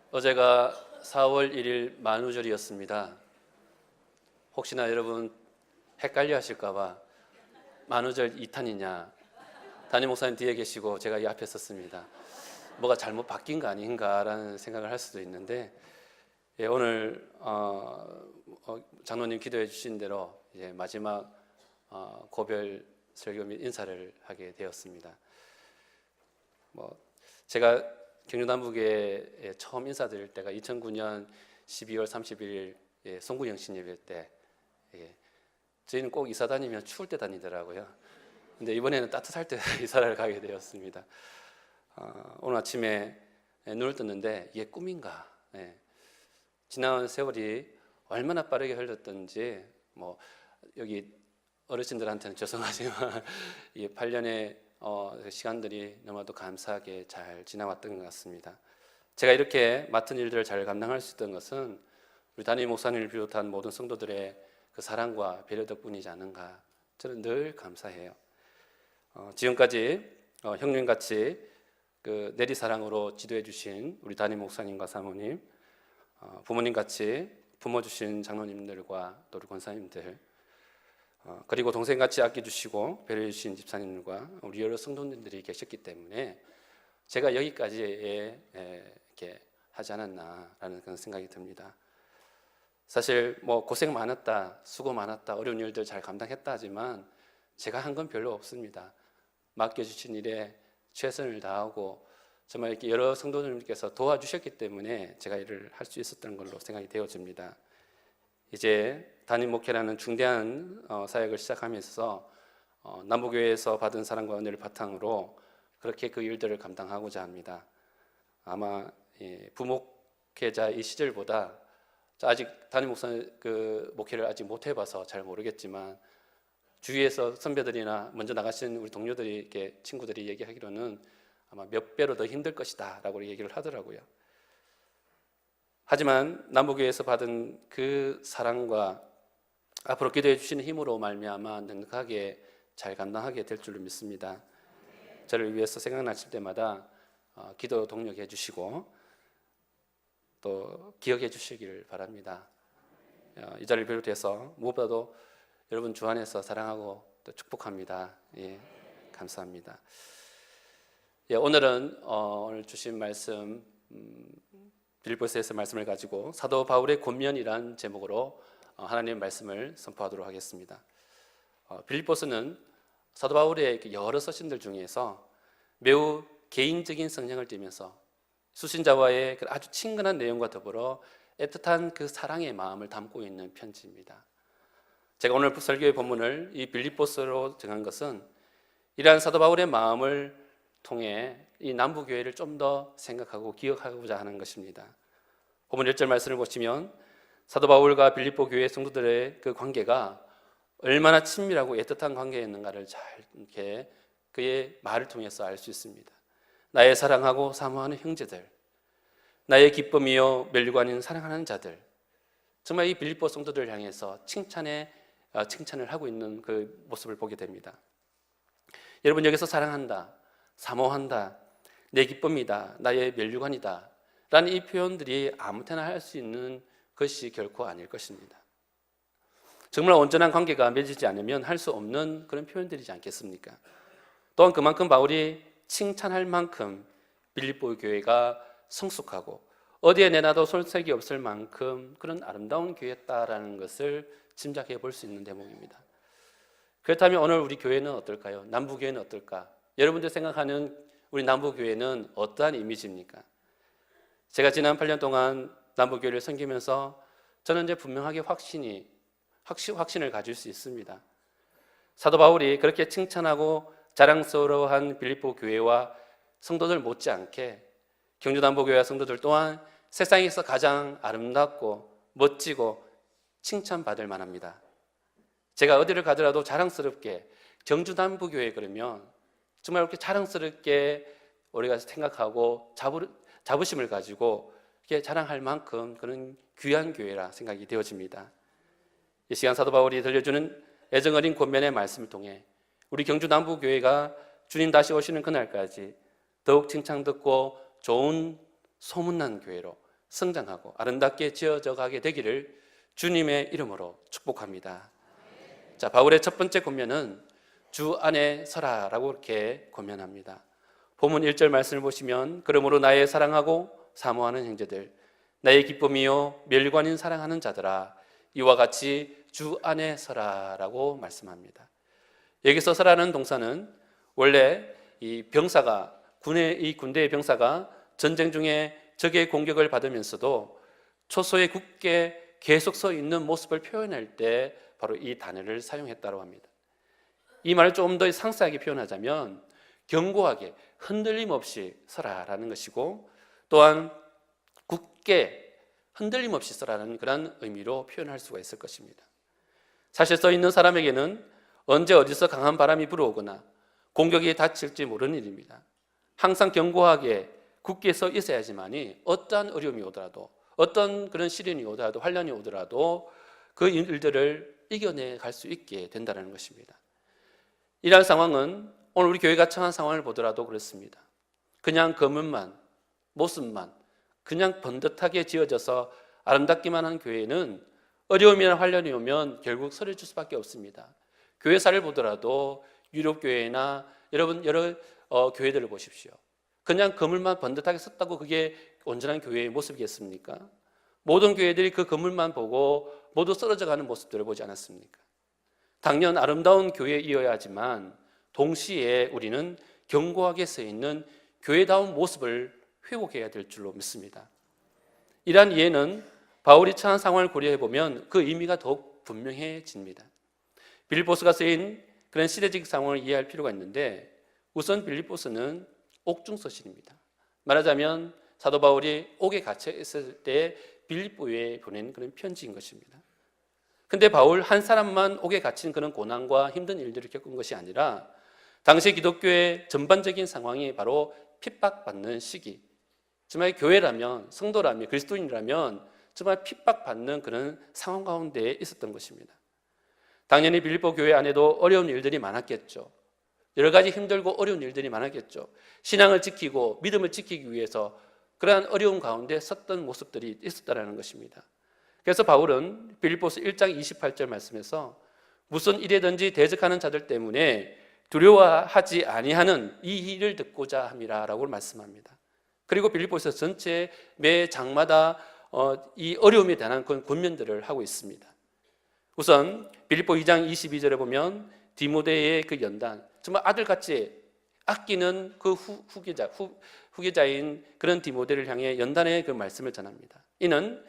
어제가 4월 1일 만우절이었습니다. 혹시나 여러분 헷갈려 하실까봐 만우절 2탄이냐, 담임 목사님 뒤에 계시고 제가 이 앞에 섰습니다. 뭐가 잘못 바뀐 거 아닌가라는 생각을 할 수도 있는데, 오늘 장로님 기도해 주신 대로 이제 마지막 고별 설교 및 인사를 하게 되었습니다. 제가 경주남북에 처음 인사드릴 때가 2009년 12월 31일 송구영신 예배 때, 저희는 꼭 이사 다니면 추울 때 다니더라고요. 근데 이번에는 따뜻할 때 이사를 가게 되었습니다. 오늘 아침에 눈을 떴는데 이게 꿈인가? 지난 세월이 얼마나 빠르게 흘렀던지, 여기 어르신들한테는 죄송하지만 이 8년의 시간들이 너무나도 감사하게 잘 지나왔던 것 같습니다. 제가 이렇게 맡은 일들을 잘 감당할 수 있던 것은 우리 담임 목사님을 비롯한 모든 성도들의 그 사랑과 배려 덕분이지 않은가, 저는 늘 감사해요. 지금까지 형님같이 그 내리사랑으로 지도해 주신 우리 담임 목사님과 사모님, 부모님같이 품어주신 장로님들과 또 우리 권사님들, 그리고 동생같이 아껴주시고 배려해 주신 집사님들과 우리 여러 성도님들이 계셨기 때문에 제가 여기까지 이렇게 하지 않았나라는 그런 생각이 듭니다. 사실 고생 많았다, 수고 많았다, 어려운 일들 잘 감당했다 하지만 제가 한 건 별로 없습니다. 맡겨주신 일에 최선을 다하고 정말 이렇게 여러 성도님께서 도와주셨기 때문에 제가 일을 할 수 있었던 걸로 생각이 되어집니다. 이제 담임 목회라는 중대한 사역을 시작하면서 남부교회에서 받은 사랑과 은혜를 바탕으로 그렇게 그 일들을 감당하고자 합니다. 아마 부목회자 이 시절보다, 아직 담임 목사 그 목회를 아직 못 해봐서 잘 모르겠지만 주위에서 선배들이나 먼저 나가신 우리 동료들이, 이렇게 친구들이 얘기하기로는 아마 몇 배로 더 힘들 것이다 라고 얘기를 하더라고요. 하지만 남부교회에서 받은 그 사랑과 앞으로 기도해 주시는 힘으로 말미암아 넉넉하게 잘 감당하게 될 줄로 믿습니다. 저를 위해서 생각나실 때마다 기도 동력해 주시고 또 기억해 주시기를 바랍니다. 이 자리를 비롯해서 무엇보다도 여러분 주 안에서 사랑하고 또 축복합니다. 감사합니다. 오늘은 오늘 주신 말씀, 빌립보서에서 말씀을 가지고 사도 바울의 권면이란 제목으로 하나님의 말씀을 선포하도록 하겠습니다. 빌립보서는 사도 바울의 여러 서신들 중에서 매우 개인적인 성향을 띠면서 수신자와의 아주 친근한 내용과 더불어 애틋한 그 사랑의 마음을 담고 있는 편지입니다. 제가 오늘 설교의 본문을 이 빌립보서로 정한 것은 이러한 사도 바울의 마음을 통해 이 남부교회를 좀 더 생각하고 기억하고자 하는 것입니다. 본문 1절 말씀을 보시면 사도 바울과 빌립보 교회 성도들의 그 관계가 얼마나 친밀하고 애틋한 관계였는가를 잘 이렇게 그의 말을 통해서 알 수 있습니다. 나의 사랑하고 사모하는 형제들, 나의 기쁨이요 멸류관 아닌 사랑하는 자들, 정말 이 빌립보 성도들을 향해서 칭찬을 하고 있는 그 모습을 보게 됩니다. 여러분, 여기서 사랑한다, 사모한다, 내 기쁨이다, 나의 멸류관이다 라는 이 표현들이 아무 때나 할 수 있는 것이 결코 아닐 것입니다. 정말 온전한 관계가 맺어지지 않으면 할 수 없는 그런 표현들이지 않겠습니까? 또한 그만큼 바울이 칭찬할 만큼 빌립보 교회가 성숙하고 어디에 내놔도 손색이 없을 만큼 그런 아름다운 교회였다라는 것을 짐작해 볼 수 있는 대목입니다. 그렇다면 오늘 우리 교회는 어떨까요? 남부교회는 어떨까? 여러분들 생각하는 우리 남부교회는 어떠한 이미지입니까? 제가 지난 8년 동안 남부교회를 섬기면서 저는 이제 분명하게 확신을 가질 수 있습니다. 사도 바울이 그렇게 칭찬하고 자랑스러워한 빌립보 교회와 성도들 못지않게 경주 남부교회와 성도들 또한 세상에서 가장 아름답고 멋지고 칭찬받을 만합니다. 제가 어디를 가더라도 자랑스럽게 경주 남부교회 그러면 정말 이렇게 자랑스럽게 우리가 생각하고 자부심을 가지고 이렇게 자랑할 만큼 그런 귀한 교회라 생각이 되어집니다. 이 시간 사도 바울이 들려주는 애정어린 권면의 말씀을 통해 우리 경주 남부교회가 주님 다시 오시는 그날까지 더욱 칭찬 듣고 좋은 소문난 교회로 성장하고 아름답게 지어져 가게 되기를 주님의 이름으로 축복합니다. 자, 바울의 첫 번째 권면은 주 안에 서라라고 이렇게 권면합니다. 본문 1절 말씀을 보시면 그러므로 나의 사랑하고 사모하는 형제들, 나의 기쁨이요 멸관인 사랑하는 자들아, 이와 같이 주 안에 서라라고 말씀합니다. 여기서 서라는 동사는 원래 이 병사가 군대의 병사가 전쟁 중에 적의 공격을 받으면서도 초소에 굳게 계속 서 있는 모습을 표현할 때 바로 이 단어를 사용했다고 합니다. 이 말을 조금 더 상세하게 표현하자면 견고하게 흔들림 없이 서라라는 것이고, 또한 굳게 흔들림 없이 서라는 그런 의미로 표현할 수가 있을 것입니다. 사실 써 있는 사람에게는 언제 어디서 강한 바람이 불어오거나 공격이 닥칠지 모르는 일입니다. 항상 견고하게 굳게 서 있어야지만이 어떠한 어려움이 오더라도, 어떤 그런 시련이 오더라도, 환난이 오더라도 그 일들을 이겨내 갈 수 있게 된다는 것입니다. 이러한 상황은 오늘 우리 교회가 처한 상황을 보더라도 그렇습니다. 그냥 건물만, 모습만 그냥 번듯하게 지어져서 아름답기만 한 교회는 어려움이나 환난이 오면 결국 쓰러질 수밖에 없습니다. 교회사를 보더라도 유럽 교회나 여러 교회들을 보십시오. 그냥 건물만 번듯하게 섰다고 그게 온전한 교회의 모습이겠습니까? 모든 교회들이 그 건물만 보고 모두 쓰러져가는 모습들을 보지 않았습니까? 당연 아름다운 교회이어야 하지만 동시에 우리는 견고하게 서 있는 교회다운 모습을 회복해야 될 줄로 믿습니다. 이러한 이해는 바울이 처한 상황을 고려해 보면 그 의미가 더욱 분명해집니다. 빌립보서가 쓰인 그런 시대적 상황을 이해할 필요가 있는데, 우선 빌립보서는 옥중서신입니다. 말하자면 사도 바울이 옥에 갇혀 있을 때 빌립보에 보낸 그런 편지인 것입니다. 근데 바울 한 사람만 옥에 갇힌 그런 고난과 힘든 일들을 겪은 것이 아니라 당시 기독교의 전반적인 상황이 바로 핍박받는 시기, 정말 교회라면, 성도라면, 그리스도인이라면 정말 핍박받는 그런 상황 가운데 있었던 것입니다. 당연히 빌립보 교회 안에도 어려운 일들이 많았겠죠. 여러 가지 힘들고 어려운 일들이 많았겠죠. 신앙을 지키고 믿음을 지키기 위해서 그러한 어려운 가운데 섰던 모습들이 있었다는 것입니다. 그래서 바울은 빌립보서 1장 28절 말씀에서 무슨 일에든지 대적하는 자들 때문에 두려워하지 아니하는 이 일을 듣고자 함이라라고 말씀합니다. 그리고 빌립보서 전체 매 장마다 이 어려움에 대한 그런 권면들을 하고 있습니다. 우선 빌립보 2장 22절에 보면 디모데의 그 연단, 정말 아들같이 아끼는 그 후계자인 그런 디모데를 향해 연단의 그 말씀을 전합니다. 이는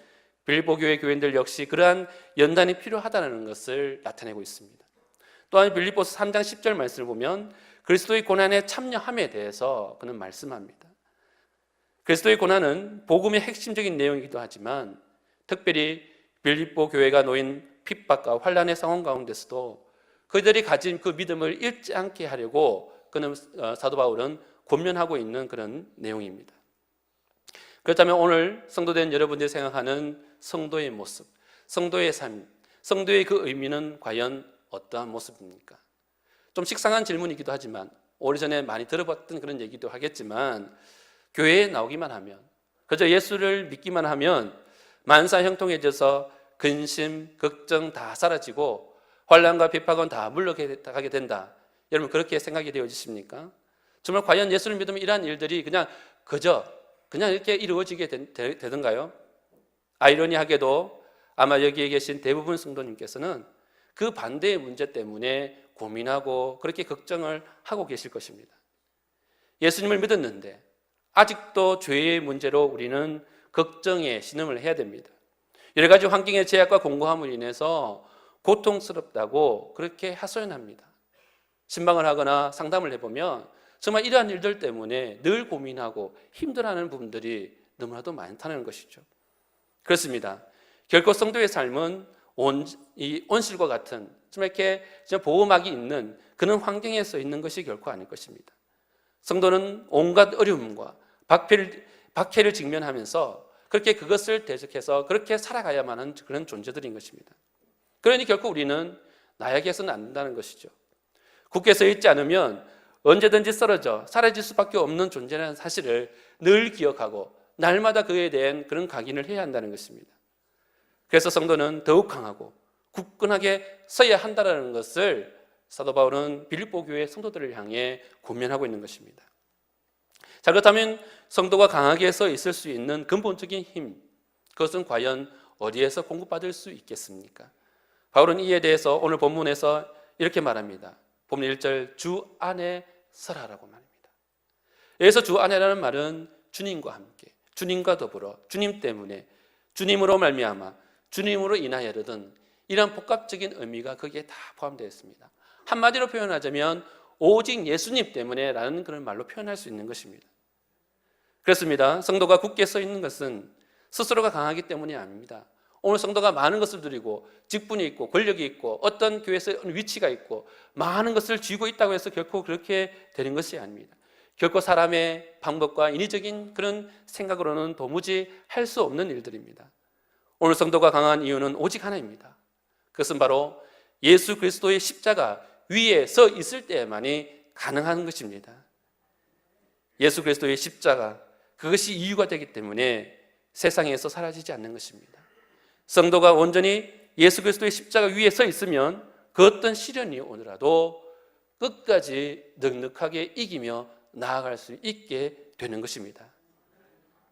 빌립보 교회 교인들 역시 그러한 연단이 필요하다는 것을 나타내고 있습니다. 또한 빌립보서 3장 10절 말씀을 보면 그리스도의 고난에 참여함에 대해서 그는 말씀합니다. 그리스도의 고난은 복음의 핵심적인 내용이기도 하지만 특별히 빌립보 교회가 놓인 핍박과 환난의 상황 가운데서도 그들이 가진 그 믿음을 잃지 않게 하려고 그는 사도 바울은 권면하고 있는 그런 내용입니다. 그렇다면 오늘 성도된 여러분들이 생각하는 성도의 모습, 성도의 삶, 성도의 그 의미는 과연 어떠한 모습입니까? 좀 식상한 질문이기도 하지만 오래전에 많이 들어봤던 그런 얘기도 하겠지만 교회에 나오기만 하면, 그저 예수를 믿기만 하면 만사 형통해져서 근심, 걱정 다 사라지고 환난과 핍박은 다 물러가게 된다. 여러분 그렇게 생각이 되어지십니까? 정말 과연 예수를 믿으면 이러한 일들이 그냥 이렇게 이루어지게 되던가요? 아이러니하게도 아마 여기에 계신 대부분 성도님께서는 그 반대의 문제 때문에 고민하고 그렇게 걱정을 하고 계실 것입니다. 예수님을 믿었는데 아직도 죄의 문제로 우리는 걱정에 신음을 해야 됩니다. 여러 가지 환경의 제약과 공고함으로 인해서 고통스럽다고 그렇게 하소연합니다. 신방을 하거나 상담을 해보면 정말 이러한 일들 때문에 늘 고민하고 힘들어하는 부분들이 너무나도 많다는 것이죠. 그렇습니다. 결코 성도의 삶은 온실과 같은 정말 이렇게 보호막이 있는 그런 환경에서 있는 것이 결코 아닐 것입니다. 성도는 온갖 어려움과 박해를 직면하면서 그렇게 그것을 대적해서 그렇게 살아가야만 하는 그런 존재들인 것입니다. 그러니 결코 우리는 나약해서는 안 된다는 것이죠. 굳게 서 있지 않으면 언제든지 쓰러져 사라질 수밖에 없는 존재라는 사실을 늘 기억하고 날마다 그에 대한 그런 각인을 해야 한다는 것입니다. 그래서 성도는 더욱 강하고 굳건하게 서야 한다는 것을 사도 바울은 빌립보 교회 성도들을 향해 권면하고 있는 것입니다. 자, 그렇다면 성도가 강하게 서 있을 수 있는 근본적인 힘, 그것은 과연 어디에서 공급받을 수 있겠습니까? 바울은 이에 대해서 오늘 본문에서 이렇게 말합니다. 본문 1절, 주 안에 서라라고 말합니다. 여기서 주 안에라는 말은 주님과 함께, 주님과 더불어, 주님 때문에, 주님으로 말미암아, 주님으로 인하여든 이런 복합적인 의미가 거기에 다 포함되어 있습니다. 한마디로 표현하자면 오직 예수님 때문에 라는 그런 말로 표현할 수 있는 것입니다. 그렇습니다. 성도가 굳게 서 있는 것은 스스로가 강하기 때문이 아닙니다. 오늘 성도가 많은 것을 누리고 직분이 있고 권력이 있고 어떤 교회에서 위치가 있고 많은 것을 쥐고 있다고 해서 결코 그렇게 되는 것이 아닙니다. 결코 사람의 방법과 인위적인 그런 생각으로는 도무지 할 수 없는 일들입니다. 오늘 성도가 강한 이유는 오직 하나입니다. 그것은 바로 예수 그리스도의 십자가 위에 서 있을 때만이 가능한 것입니다. 예수 그리스도의 십자가, 그것이 이유가 되기 때문에 세상에서 사라지지 않는 것입니다. 성도가 온전히 예수 그리스도의 십자가 위에 서 있으면 그 어떤 시련이 오더라도 끝까지 넉넉하게 이기며 나아갈 수 있게 되는 것입니다.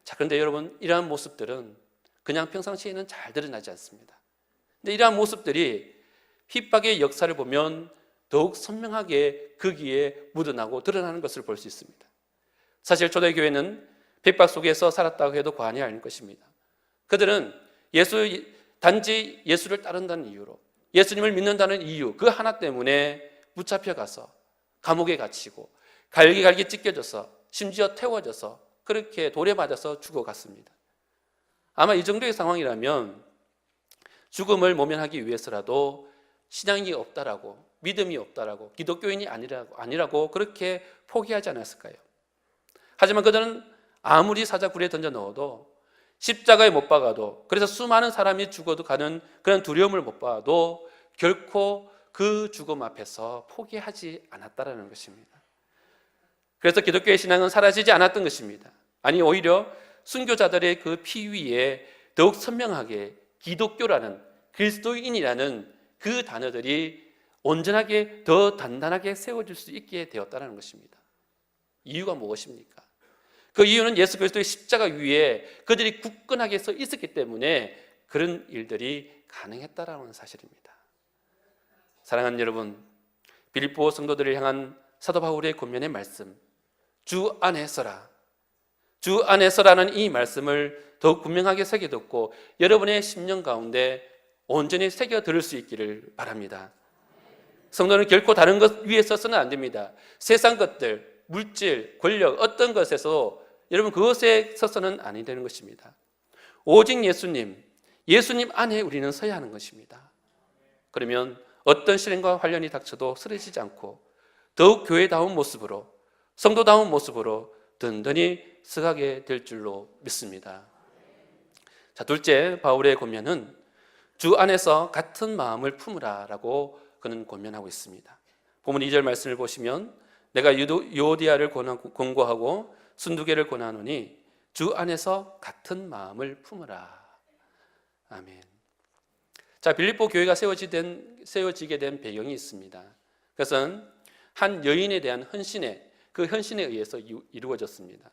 자, 그런데 여러분, 이러한 모습들은 그냥 평상시에는 잘 드러나지 않습니다. 근데 이러한 모습들이 핍박의 역사를 보면 더욱 선명하게 거기에 묻어나고 드러나는 것을 볼 수 있습니다. 사실 초대교회는 핍박 속에서 살았다고 해도 과언이 아닐 것입니다. 그들은 단지 예수를 따른다는 이유로, 예수님을 믿는다는 이유, 그 하나 때문에 붙잡혀가서 감옥에 갇히고 갈기갈기 찢겨져서 심지어 태워져서 그렇게 돌에 맞아서 죽어갔습니다. 아마 이 정도의 상황이라면 죽음을 모면하기 위해서라도 신앙이 없다라고, 믿음이 없다라고, 기독교인이 아니라고 그렇게 포기하지 않았을까요? 하지만 그들은 아무리 사자굴에 던져 넣어도, 십자가에 못 박아도, 그래서 수많은 사람이 죽어도 가는 그런 두려움을 못 봐도 결코 그 죽음 앞에서 포기하지 않았다라는 것입니다. 그래서 기독교의 신앙은 사라지지 않았던 것입니다. 아니, 오히려 순교자들의 그 피 위에 더욱 선명하게 기독교라는, 그리스도인이라는 그 단어들이 온전하게 더 단단하게 세워질 수 있게 되었다는 것입니다. 이유가 무엇입니까? 그 이유는 예수 그리스도의 십자가 위에 그들이 굳건하게 서 있었기 때문에 그런 일들이 가능했다라는 사실입니다. 사랑하는 여러분, 빌립보 성도들을 향한 사도 바울의 권면의 말씀, 주 안에 서라, 주 안에 서라는 이 말씀을 더욱 분명하게 새겨듣고 여러분의 심령 가운데 온전히 새겨 들을 수 있기를 바랍니다. 성도는 결코 다른 것 위에 서서는 안 됩니다. 세상 것들, 물질, 권력, 어떤 것에서 여러분 그것에 서서는 아니 되는 것입니다. 오직 예수님 안에 우리는 서야 하는 것입니다. 그러면 어떤 시련과 환란이 닥쳐도 쓰러지지 않고 더욱 교회다운 모습으로, 성도다운 모습으로 든든히 서가게 될 줄로 믿습니다. 자, 둘째, 바울의 권면은 주 안에서 같은 마음을 품으라라고 그는 권면하고 있습니다. 본문 2절 말씀을 보시면 내가 유오디아를 권고하고 순두개를 권하노니 주 안에서 같은 마음을 품으라. 아멘. 자, 빌립보 교회가 세워지게 된 배경이 있습니다. 그것은 한 여인에 대한 그 헌신에 의해서 이루어졌습니다.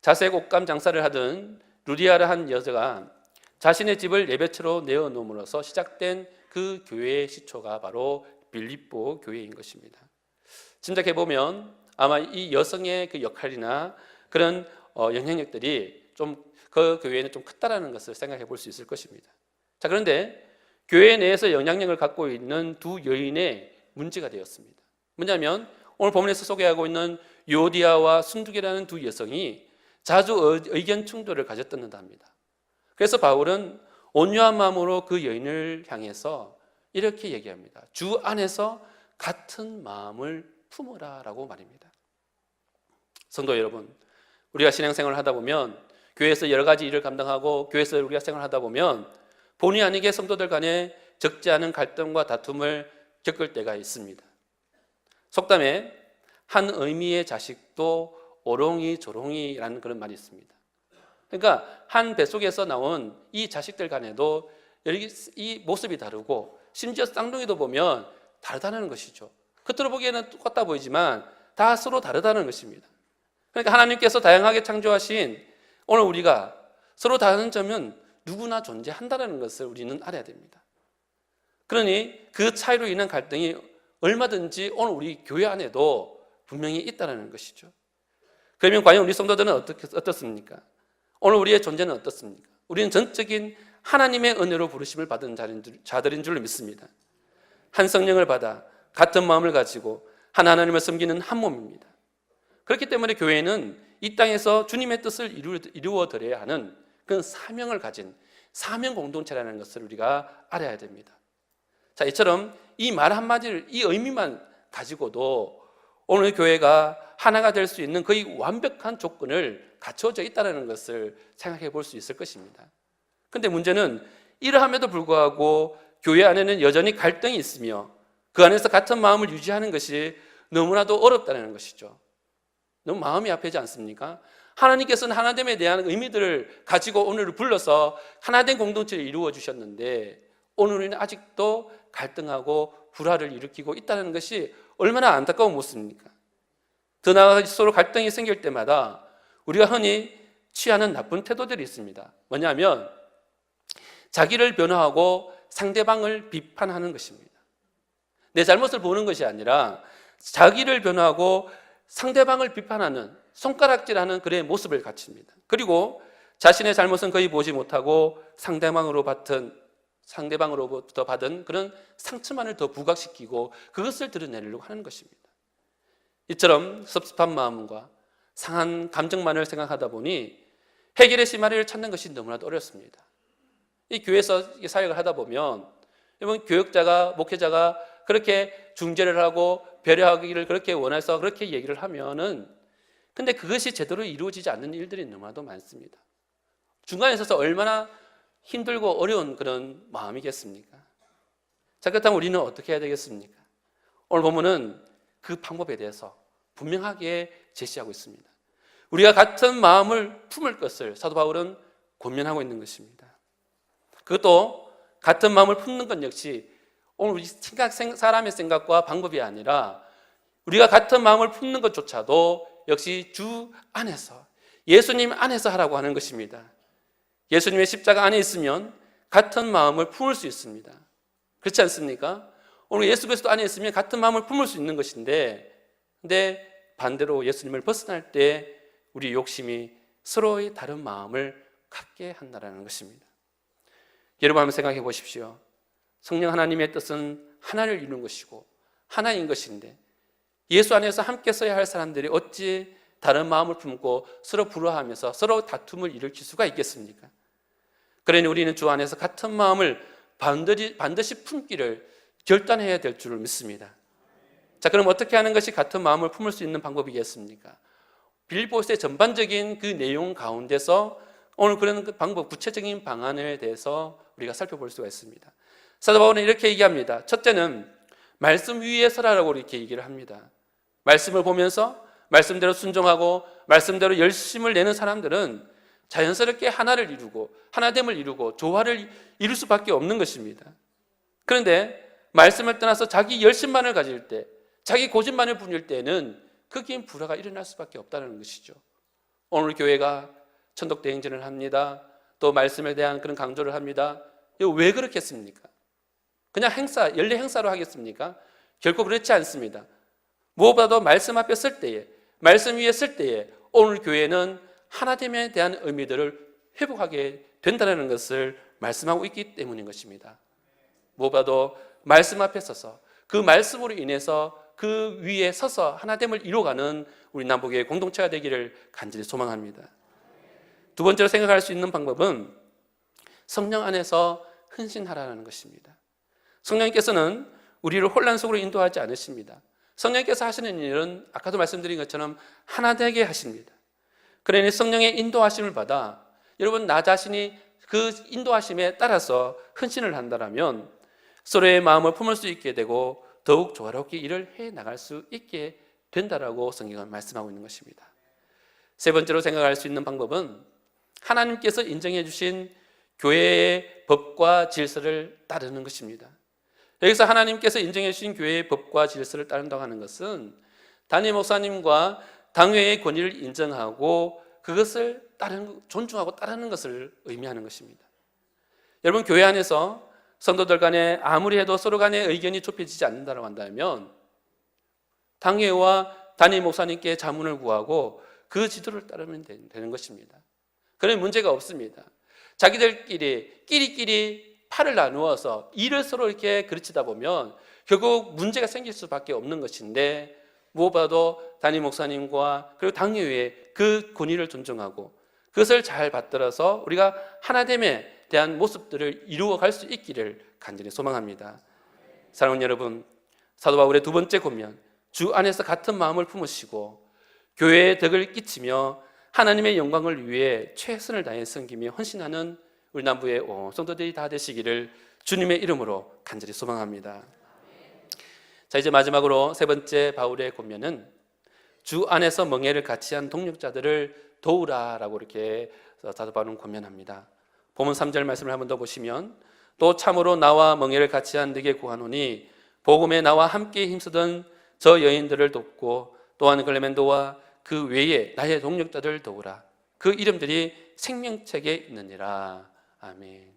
자색 옷감 장사를 하던 루디아라 한 여자가 자신의 집을 예배처로 내어놓음으로써 시작된 그 교회의 시초가 바로 빌립보 교회인 것입니다. 짐작해보면 아마 이 여성의 그 역할이나 그런 영향력들이 좀 그 교회에는 좀 컸다라는 것을 생각해 볼 수 있을 것입니다. 자, 그런데 교회 내에서 영향력을 갖고 있는 두 여인의 문제가 되었습니다. 뭐냐면 오늘 본문에서 소개하고 있는 유오디아와 순두개라는 두 여성이 자주 의견 충돌을 가졌다는다 합니다. 그래서 바울은 온유한 마음으로 그 여인을 향해서 이렇게 얘기합니다. 주 안에서 같은 마음을 품으라라고 말입니다. 성도 여러분, 우리가 신앙생활을 하다 보면 교회에서 여러 가지 일을 감당하고 교회에서 우리가 생활하다 보면 본의 아니게 성도들 간에 적지 않은 갈등과 다툼을 겪을 때가 있습니다. 속담에 한 의미의 자식도 오롱이 조롱이라는 그런 말이 있습니다. 그러니까 한 뱃속에서 나온 이 자식들 간에도 이 모습이 다르고 심지어 쌍둥이도 보면 다르다는 것이죠. 겉으로 보기에는 똑같다 보이지만 다 서로 다르다는 것입니다. 그러니까 하나님께서 다양하게 창조하신 오늘 우리가 서로 다른 점은 누구나 존재한다는 것을 우리는 알아야 됩니다. 그러니 그 차이로 인한 갈등이 얼마든지 오늘 우리 교회 안에도 분명히 있다는 것이죠. 그러면 과연 우리 성도들은 어떻습니까? 오늘 우리의 존재는 어떻습니까? 우리는 전적인 하나님의 은혜로 부르심을 받은 자들인 줄로 믿습니다. 한 성령을 받아 같은 마음을 가지고 한 하나님을 섬기는 한 몸입니다. 그렇기 때문에 교회는 이 땅에서 주님의 뜻을 이루어 드려야 하는 그런 사명을 가진 사명 공동체라는 것을 우리가 알아야 됩니다. 자, 이처럼 이 말 한마디를, 이 의미만 가지고도 오늘 교회가 하나가 될 수 있는 거의 완벽한 조건을 갖춰져 있다는 것을 생각해 볼 수 있을 것입니다. 그런데 문제는 이러함에도 불구하고 교회 안에는 여전히 갈등이 있으며 그 안에서 같은 마음을 유지하는 것이 너무나도 어렵다는 것이죠. 너무 마음이 아프지 않습니까? 하나님께서는 하나됨에 대한 의미들을 가지고 오늘을 불러서 하나된 공동체를 이루어 주셨는데 오늘 우리는 아직도 갈등하고 불화를 일으키고 있다는 것이 얼마나 안타까운 모습입니까? 더 나아가 서로 갈등이 생길 때마다 우리가 흔히 취하는 나쁜 태도들이 있습니다. 뭐냐면 자기를 변호하고 상대방을 비판하는 것입니다. 내 잘못을 보는 것이 아니라 자기를 변호하고 상대방을 비판하는, 손가락질하는 그의 모습을 갖춥니다. 그리고 자신의 잘못은 거의 보지 못하고 상대방으로부터 받은 그런 상처만을 더 부각시키고 그것을 드러내려고 하는 것입니다. 이처럼 섭섭한 마음과 상한 감정만을 생각하다 보니 해결의 실마리를 찾는 것이 너무나도 어렵습니다. 이 교회에서 사역을 하다 보면 여러분 교역자가, 목회자가 그렇게 중재를 하고 배려하기를 그렇게 원해서 그렇게 얘기를 하면은 근데 그것이 제대로 이루어지지 않는 일들이 너무나도 많습니다. 중간에 있어서 얼마나 힘들고 어려운 그런 마음이겠습니까? 자, 그렇다면 우리는 어떻게 해야 되겠습니까? 오늘 본문은 그 방법에 대해서 분명하게 제시하고 있습니다. 우리가 같은 마음을 품을 것을 사도 바울은 권면하고 있는 것입니다. 그것도 같은 마음을 품는 것 역시 오늘 우리 사람의 생각과 방법이 아니라 우리가 같은 마음을 품는 것조차도 역시 주 안에서 예수님 안에서 하라고 하는 것입니다. 예수님의 십자가 안에 있으면 같은 마음을 품을 수 있습니다. 그렇지 않습니까? 오늘 예수 그리스도 안에 있으면 같은 마음을 품을 수 있는 것인데 근데 반대로 예수님을 벗어날 때 우리 욕심이 서로의 다른 마음을 갖게 한다는 것입니다. 여러분 한번 생각해 보십시오. 성령 하나님의 뜻은 하나를 이루는 것이고 하나인 것인데 예수 안에서 함께 서야 할 사람들이 어찌 다른 마음을 품고 서로 불화하면서 서로 다툼을 일으킬 수가 있겠습니까? 그러니 우리는 주 안에서 같은 마음을 반드시 품기를 결단해야 될 줄을 믿습니다. 자, 그럼 어떻게 하는 것이 같은 마음을 품을 수 있는 방법이겠습니까? 빌립보서의 전반적인 그 내용 가운데서 오늘 그런 그 방법, 구체적인 방안에 대해서 우리가 살펴볼 수가 있습니다. 사도 바울은 이렇게 얘기합니다. 첫째는 말씀 위에 서라라고 이렇게 얘기를 합니다. 말씀을 보면서 말씀대로 순종하고 말씀대로 열심을 내는 사람들은 자연스럽게 하나를 이루고 하나됨을 이루고 조화를 이룰 수밖에 없는 것입니다. 그런데 말씀을 떠나서 자기 열심만을 가질 때, 자기 고집만을 부릴 때는 거기엔 불화가 일어날 수밖에 없다는 것이죠. 오늘 교회가 천독대행진을 합니다. 또 말씀에 대한 그런 강조를 합니다. 이거 왜 그렇겠습니까? 그냥 연례 행사로 하겠습니까? 결코 그렇지 않습니다. 무엇보다도 말씀 앞에 설 때에, 말씀 위에 설 때에 오늘 교회는 하나됨에 대한 의미들을 회복하게 된다는 것을 말씀하고 있기 때문인 것입니다. 무엇보다도 말씀 앞에 서서 그 말씀으로 인해서 그 위에 서서 하나됨을 이루어가는 우리 남북의 공동체가 되기를 간절히 소망합니다. 두 번째로 생각할 수 있는 방법은 성령 안에서 헌신하라는 것입니다. 성령님께서는 우리를 혼란 속으로 인도하지 않으십니다. 성령님께서 하시는 일은 아까도 말씀드린 것처럼 하나 되게 하십니다. 그러니 성령의 인도하심을 받아 여러분 나 자신이 그 인도하심에 따라서 헌신을 한다면 서로의 마음을 품을 수 있게 되고 더욱 조화롭게 일을 해 나갈 수 있게 된다라고 성경은 말씀하고 있는 것입니다. 세 번째로 생각할 수 있는 방법은 하나님께서 인정해 주신 교회의 법과 질서를 따르는 것입니다. 여기서 하나님께서 인정해 주신 교회의 법과 질서를 따른다고 하는 것은 담임 목사님과 당회의 권위를 인정하고 그것을 존중하고 따르는 것을 의미하는 것입니다. 여러분, 교회 안에서 성도들 간에 아무리 해도 서로 간의 의견이 좁혀지지 않는다고 한다면 당회와 담임 목사님께 자문을 구하고 그 지도를 따르면 되는 것입니다. 그런 문제가 없습니다. 자기들끼리 끼리끼리 팔을 나누어서 일을 서로 이렇게 그르치다 보면 결국 문제가 생길 수밖에 없는 것인데, 무엇보다도 담임 목사님과 그리고 당회의 그 권위를 존중하고 그것을 잘 받들어서 우리가 하나됨에 대한 모습들을 이루어갈 수 있기를 간절히 소망합니다. 사랑하는 여러분, 사도 바울의 두 번째 권면, 주 안에서 같은 마음을 품으시고 교회에 덕을 끼치며 하나님의 영광을 위해 최선을 다해 섬기며 헌신하는 우리 남부의 성도들이 다 되시기를 주님의 이름으로 간절히 소망합니다. 자, 이제 마지막으로 세 번째 바울의 권면은 주 안에서 멍에를 같이 한 동력자들을 도우라라고 이렇게 사도 바울은 권면합니다. 본문 3절 말씀을 한번 더 보시면, 또 참으로 나와 멍에를 같이 한 네게 구하노니 복음에 나와 함께 힘쓰던 저 여인들을 돕고 또한 글레멘도와 그 외에 나의 동력자들을 도우라. 그 이름들이 생명책에 있느니라. 아멘.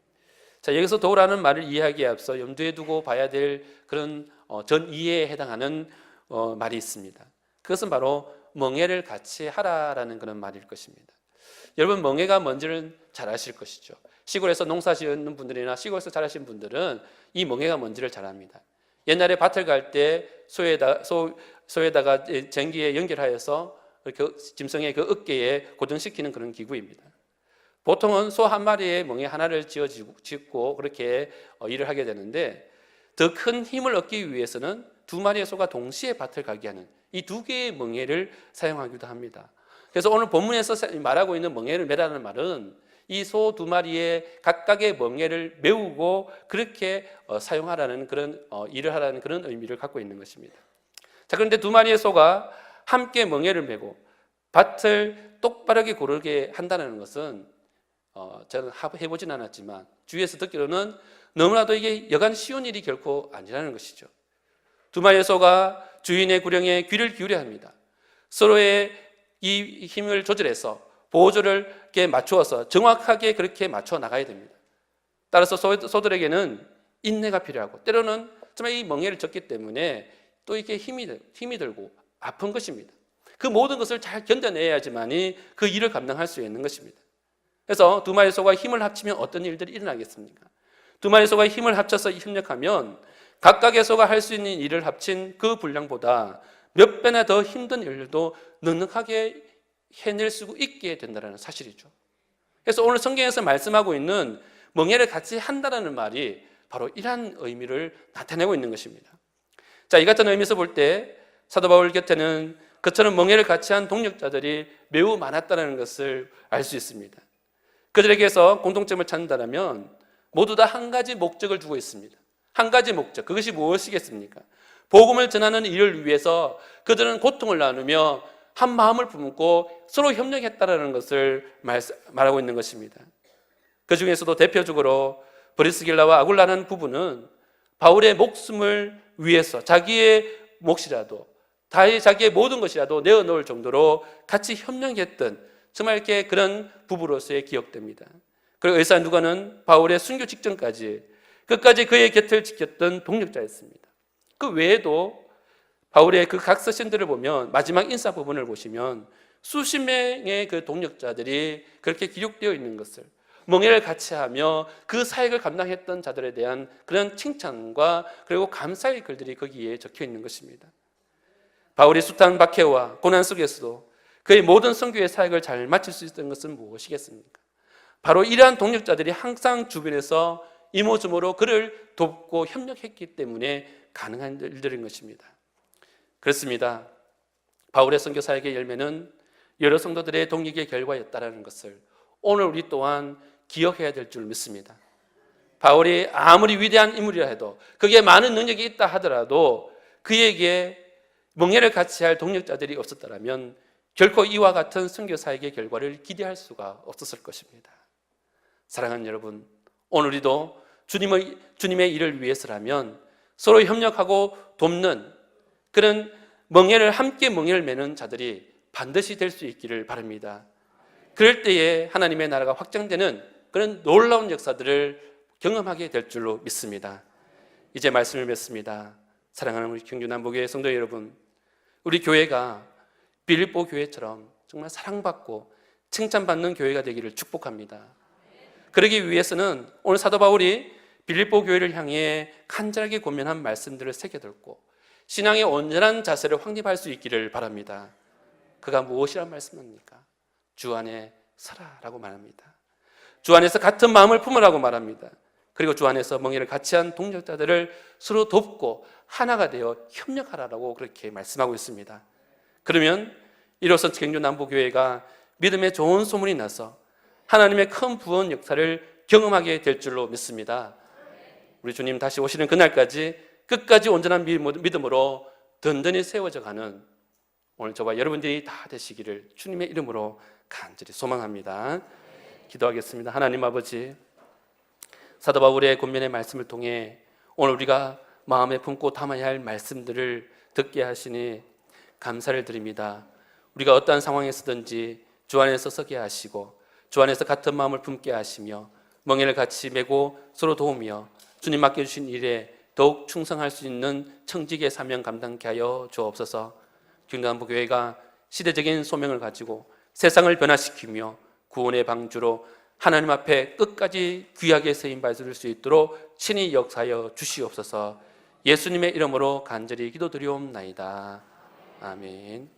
자, 여기서 도우라는 말을 이해하기에 앞서 염두에 두고 봐야 될 그런 전 이해에 해당하는 말이 있습니다. 그것은 바로 멍에를 같이 하라라는 그런 말일 것입니다. 여러분, 멍에가 뭔지는 잘 아실 것이죠. 시골에서 농사 지는 분들이나 시골에서 자라신 분들은 이 멍에가 뭔지를 잘 압니다. 옛날에 밭을 갈 때 소에다가 전기에 연결하여서 이렇게 짐승의 그 어깨에 고정시키는 그런 기구입니다. 보통은 소 한 마리의 멍에 하나를 짓고 그렇게 일을 하게 되는데, 더 큰 힘을 얻기 위해서는 두 마리의 소가 동시에 밭을 가게 하는 이 두 개의 멍에를 사용하기도 합니다. 그래서 오늘 본문에서 말하고 있는 멍에를 매라는 말은 이 소 두 마리의 각각의 멍에를 메우고 그렇게 사용하라는 그런 일을 하라는 그런 의미를 갖고 있는 것입니다. 자, 그런데 두 마리의 소가 함께 멍에를 메고 밭을 똑바르게 고르게 한다는 것은 저는 해보진 않았지만 주위에서 듣기로는 너무나도 이게 여간 쉬운 일이 결코 아니라는 것이죠. 두 마리의 소가 주인의 구령에 귀를 기울여야 합니다. 서로의 이 힘을 조절해서 보조를 이렇게 맞추어서 정확하게 그렇게 맞춰 나가야 됩니다. 따라서 소들에게는 인내가 필요하고, 때로는 정말 이 멍에를 젓기 때문에 또 이렇게 힘이 들고 아픈 것입니다. 그 모든 것을 잘 견뎌내야지만이 그 일을 감당할 수 있는 것입니다. 그래서 두 마리 소가 힘을 합치면 어떤 일들이 일어나겠습니까? 두 마리 소가 힘을 합쳐서 협력하면 각각의 소가 할 수 있는 일을 합친 그 분량보다 몇 배나 더 힘든 일도 넉넉하게 해낼 수 있게 된다는 사실이죠. 그래서 오늘 성경에서 말씀하고 있는 멍에를 같이 한다는 말이 바로 이러한 의미를 나타내고 있는 것입니다. 자, 이 같은 의미에서 볼 때 사도 바울 곁에는 그처럼 멍에를 같이 한 동력자들이 매우 많았다는 것을 알 수 있습니다. 그들에게서 공통점을 찾는다면 모두 다 한 가지 목적을 두고 있습니다. 한 가지 목적, 그것이 무엇이겠습니까? 복음을 전하는 일을 위해서 그들은 고통을 나누며 한 마음을 품고 서로 협력했다는 것을 말하고 있는 것입니다. 그 중에서도 대표적으로 브리스길라와 아굴라라는 부부는 바울의 목숨을 위해서 자기의 몫이라도 자기의 모든 것이라도 내어놓을 정도로 같이 협력했던 정말 이렇게 그런 부부로서의 기억됩니다. 그리고 의사 누가는 바울의 순교 직전까지 끝까지 그의 곁을 지켰던 동력자였습니다. 그 외에도 바울의 그 각 서신들을 보면 마지막 인사 부분을 보시면 수십 명의 그 동력자들이 그렇게 기록되어 있는 것을, 멍에를 같이 하며 그 사역을 감당했던 자들에 대한 그런 칭찬과 그리고 감사의 글들이 거기에 적혀 있는 것입니다. 바울이 숱한 박해와 고난 속에서도 그의 모든 선교의 사역을 잘 마칠 수 있었던 것은 무엇이겠습니까? 바로 이러한 동력자들이 항상 주변에서 이모저모로 그를 돕고 협력했기 때문에 가능한 일들인 것입니다. 그렇습니다. 바울의 선교 사역의 열매는 여러 성도들의 동력의 결과였다는 것을 오늘 우리 또한 기억해야 될 줄 믿습니다. 바울이 아무리 위대한 인물이라 해도, 그게 많은 능력이 있다 하더라도 그에게 멍에를 같이 할 동력자들이 없었다면 결코 이와 같은 선교사역의 결과를 기대할 수가 없었을 것입니다. 사랑하는 여러분, 오늘도 주님의 일을 위해서라면 서로 협력하고 돕는 그런 함께 멍에를 매는 자들이 반드시 될 수 있기를 바랍니다. 그럴 때에 하나님의 나라가 확장되는 그런 놀라운 역사들을 경험하게 될 줄로 믿습니다. 이제 말씀을 맺습니다. 사랑하는 우리 경주남부교회 성도 여러분, 우리 교회가 빌립보 교회처럼 정말 사랑받고 칭찬받는 교회가 되기를 축복합니다. 그러기 위해서는 오늘 사도 바울이 빌립보 교회를 향해 간절하게 고면한 말씀들을 새겨들고 신앙의 온전한 자세를 확립할 수 있기를 바랍니다. 그가 무엇이란 말씀입니까? 주 안에 서라라고 말합니다. 주 안에서 같은 마음을 품으라고 말합니다. 그리고 주 안에서 멍에를 같이 한 동역자들을 서로 돕고 하나가 되어 협력하라고 그렇게 말씀하고 있습니다. 그러면 이로써 경주남부교회가 믿음의 좋은 소문이 나서 하나님의 큰 구원 역사를 경험하게 될 줄로 믿습니다. 우리 주님 다시 오시는 그날까지 끝까지 온전한 믿음으로 든든히 세워져 가는 오늘 저와 여러분들이 다 되시기를 주님의 이름으로 간절히 소망합니다. 기도하겠습니다. 하나님 아버지, 사도 바울의 권면의 말씀을 통해 오늘 우리가 마음에 품고 담아야 할 말씀들을 듣게 하시니 감사를 드립니다. 우리가 어떠한 상황에서든지 주 안에서 서게 하시고 주 안에서 같은 마음을 품게 하시며 멍에를 같이 메고 서로 도우며 주님 맡겨주신 일에 더욱 충성할 수 있는 청직의 사명 감당케 하여 주옵소서. 경주남부교회가 시대적인 소명을 가지고 세상을 변화시키며 구원의 방주로 하나님 앞에 끝까지 귀하게 쓰임 받을 수 있도록 친히 역사하여 주시옵소서. 예수님의 이름으로 간절히 기도드리옵나이다. 아멘.